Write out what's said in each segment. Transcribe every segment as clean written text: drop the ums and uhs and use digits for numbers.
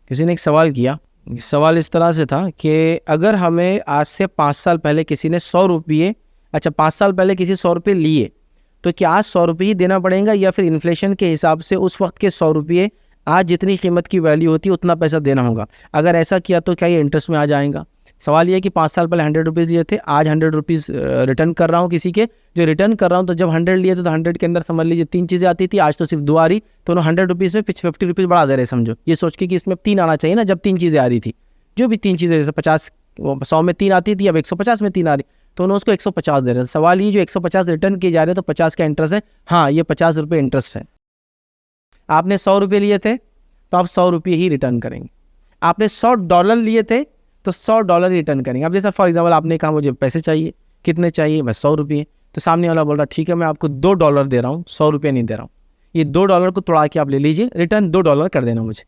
किसी ने एक सवाल किया। सवाल इस तरह से था कि अगर हमें आज से 5 साल पहले किसी ने 100 रुपये 5 साल पहले किसी 100 रुपये लिए, तो क्या आज 100 रुपये ही देना पड़ेगा या फिर इन्फ्लेशन के हिसाब से उस वक्त के 100 रुपये आज जितनी कीमत की वैल्यू होती है उतना पैसा देना होगा? अगर ऐसा किया तो क्या ये इंटरेस्ट में आ जाएगा? सवाल ये कि 5 साल पहले 100 रुपीज़ लिए थे, आज 100 रुपीज़ रिटर्न कर रहा हूँ किसी के, जो रिटर्न कर रहा हूँ, तो जब 100 लिए थे तो 100 के अंदर समझ लीजिए 3 चीज़ें आती थी, आज तो सिर्फ 2 आ रही, तो उन्होंने 100 रुपीज़ में 50 रुपीज़ बढ़ा दे रहे, समझो ये सोच के कि इसमें 3 आना चाहिए ना, जब 3 चीज़ें आ रही थी, जो भी 3 चीज़ें, जैसे 50 100 में 3 आती थी, अब 150 में 3 आ रही, तो उन्होंने उसको 150 दे रहे हैं। सवाल ये जो 150 रिटर्न किए जा रहे हैं तो 50 का इंटरेस्ट है? हाँ, ये 50 रुपये इंटरेस्ट है। आपने 100 रुपये लिए थे तो आप 100 रुपये ही रिटर्न करेंगे। आपने $100 लिए थे तो $100 रिटर्न करेंगे। अब जैसा फॉर एग्जाम्पल आपने कहा मुझे पैसे चाहिए, कितने चाहिए? बस 100 रुपये। तो सामने वाला बोल रहा ठीक है मैं आपको $2 दे रहा हूँ, 100 रुपये नहीं दे रहा हूँ, ये $2 को तोड़ा के आप ले लीजिए, रिटर्न $2 कर देना मुझे।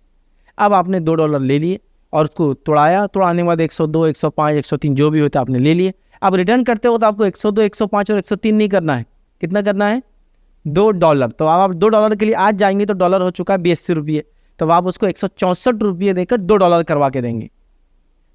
अब आपने $2 ले लिए और उसको तोड़ाया, तोड़ाने के बाद 102, 105, 103 जो भी होता है आपने ले लिए। अब रिटर्न करते हो तो आपको 102, 105 और 103 नहीं करना है। कितना करना है? $2। तो अब आप $2 के लिए आज जाएंगे तो डॉलर हो चुका है 82 रुपये, तो आप उसको 164 रुपये देकर $2 करवा के देंगे।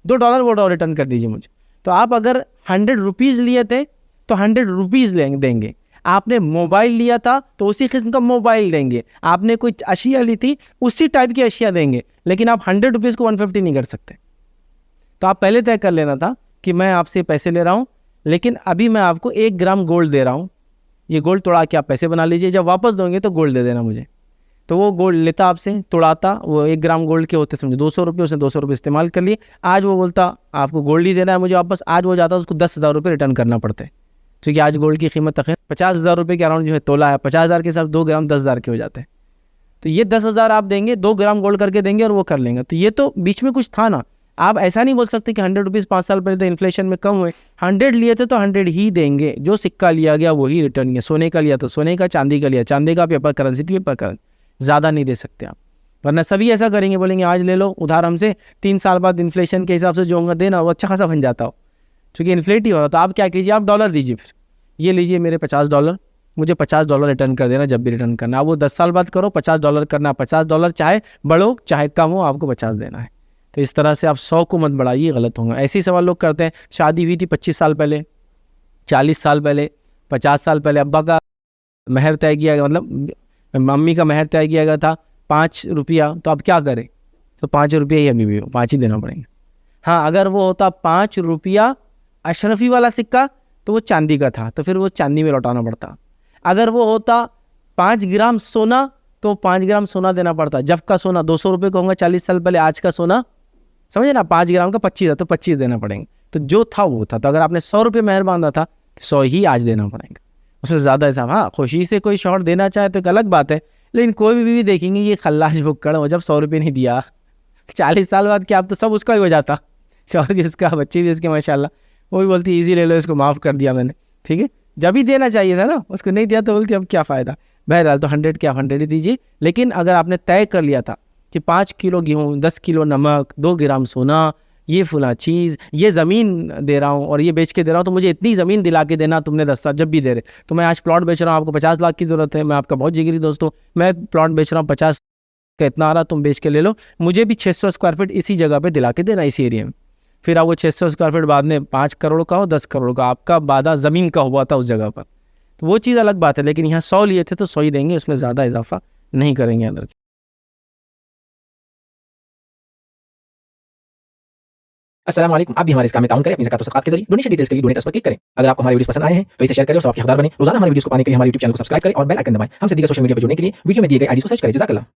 $2 वो रिटर्न कर दीजिए मुझे। तो आप अगर 100 रुपीज़ लिए थे तो 100 रुपीज़ देंगे। आपने मोबाइल लिया था तो उसी किस्म का मोबाइल देंगे। आपने कोई अशिया ली थी उसी टाइप की अशिया देंगे, लेकिन आप 100 रुपीज़ को 150 नहीं कर सकते। तो आप पहले तय कर लेना था कि मैं आपसे पैसे ले रहा हूँ, लेकिन अभी मैं आपको 1 ग्राम गोल्ड दे रहा हूँ, ये गोल्ड तोड़ा के आप पैसे बना लीजिए, जब वापस दोगे तो गोल्ड दे देना मुझे। तो वो गोल्ड लेता आपसे, तोड़ाता, वो 1 ग्राम गोल्ड के होते समझो 200 रुपये, उसने 200 रुपये इस्तेमाल कर लिए। आज वो बोलता आपको गोल्ड ही देना है मुझे वापस, आज वो जाता उसको 10,000 रुपये रिटर्न करना पड़ता है, क्योंकि आज गोल्ड की कीमत तक 50,000 रुपये के अराउंड जो है तोला है। 50,000 के साथ 2 ग्राम 10,000 के हो जाते हैं। तो ये 10,000 आप देंगे, 2 ग्राम गोल्ड करके देंगे और वो कर लेंगे। तो ये तो बीच में कुछ था ना। आप ऐसा नहीं बोल सकते कि 100 रुपीज़ 5 साल पहले तो इन्फ्लेशन में कम हुए, 100 लिए थे तो 100 ही देंगे। जो सिक्का लिया गया वही रिटर्न है। सोने का लिया तो सोने का, चांदी का लिया चांदी का, पेपर करेंसी पेपर करेंसी, ज़्यादा नहीं दे सकते आप, वरना सभी ऐसा करेंगे, बोलेंगे आज ले लो उधार हमसे, 3 साल बाद इन्फ्लेशन के हिसाब से जो होगा देना वो अच्छा खासा बन जाता हो, क्योंकि इन्फ्लेट ही हो रहा। तो आप क्या कीजिए, आप डॉलर दीजिए, फिर ये लीजिए मेरे $50, मुझे $50 रिटर्न कर देना जब भी रिटर्न करना। आप वो 10 साल बाद करो, $50 करना, $50 चाहे बढ़ो चाहे कम हो, आपको 50 देना है। तो इस तरह से आप 100 को मत बढ़ाइए, गलत होगा। ऐसे ही सवाल लोग करते हैं, शादी हुई थी 25 साल पहले, 40 साल पहले, 50 साल पहले, अब्बा का महर तय किया गया, मतलब मम्मी का महर तय किया गया था 5 रुपया, तो अब क्या करें? तो 5 रुपये ही अभी भी 5 ही देना पड़ेगा। हाँ, अगर वो होता 5 रुपया अशरफी वाला सिक्का तो वो चांदी का था, तो फिर वो चांदी में लौटाना पड़ता। अगर वो होता 5 ग्राम सोना तो 5 ग्राम सोना देना पड़ता। जब का सोना 200 रुपये का होगा 40 साल पहले, आज का सोना समझे ना, 5 ग्राम का 25 है तो 25 देना पड़ेंगे। तो जो था वो था। तो अगर आपने 100 रुपये मेहर बांधा था तो 100 ही आज देना पड़ेगा, उसमें ज़्यादा हिसाब। हाँ, खुशी से कोई शौहर देना चाहे तो एक अलग बात है, लेकिन कोई भी बीवी देखेंगे ये खल्लाश भुक्कड़ हो, जब 100 रुपये नहीं दिया 40 साल बाद क्या, अब तो सब उसका ही हो जाता, शौहर भी उसका, बच्चे भी उसके, माशाल्लाह। वो भी बोलती ईजी ले लो, इसको माफ़ कर दिया मैंने, ठीक है। जब ही देना चाहिए था ना, उसको नहीं दिया तो बोलती अब क्या फ़ायदा। बहरहाल तो 100 क्या 100 ही दीजिए। लेकिन अगर आपने तय कर लिया था कि 5 किलो गेहूँ, 10 किलो नमक, 2 ग्राम सोना, ये फुला चीज़, ये ज़मीन दे रहा हूँ और ये बेच के दे रहा हूँ, तो मुझे इतनी ज़मीन दिला के देना तुमने 10 साल जब भी दे रहे। तो मैं आज प्लॉट बेच रहा हूँ, आपको 50 लाख की ज़रूरत है, मैं आपका बहुत जिगरी दोस्त हूँ, मैं प्लॉट बेच रहा हूँ 50 का, इतना आ रहा तुम बेच के ले लो, मुझे भी 600 स्क्वायर फीट इसी जगह पर दिला के देना, इसी एरिया में। फिर आप वो 600 स्क्वायर फीट बाद में 5 करोड़ का हो, 10 करोड़ का, आपका वादा ज़मीन का हुआ था उस जगह पर, तो वो चीज़ अलग बात है। लेकिन यहाँ 100 लिए थे तो 100 ही देंगे, उसमें ज़्यादा इजाफा नहीं करेंगे अंदर। अस्सलाम वालेकुम। आप भी हमारे इस काम में ताउन करें अपनी ज़कात और सदक़ात के जरिए। डोनेशन डिटेल्स के लिए डोनेट पर क्लिक करें। अगर आपको हमारे वीडियोस पसंद आए हैं तो इसे शेयर करें और सबके हकदार बने। रोजाना हमारे वीडियोस को पाने के लिए हमारे यूट्यूब चैनल को सब्सक्राइब करें और बेल आइकन दबाएं। हमसे दीगर सोशल मीडिया पर जुड़ने के लिए वीडियो में दिए गए आईडी को सर्च करें। जज़ाकल्लाह।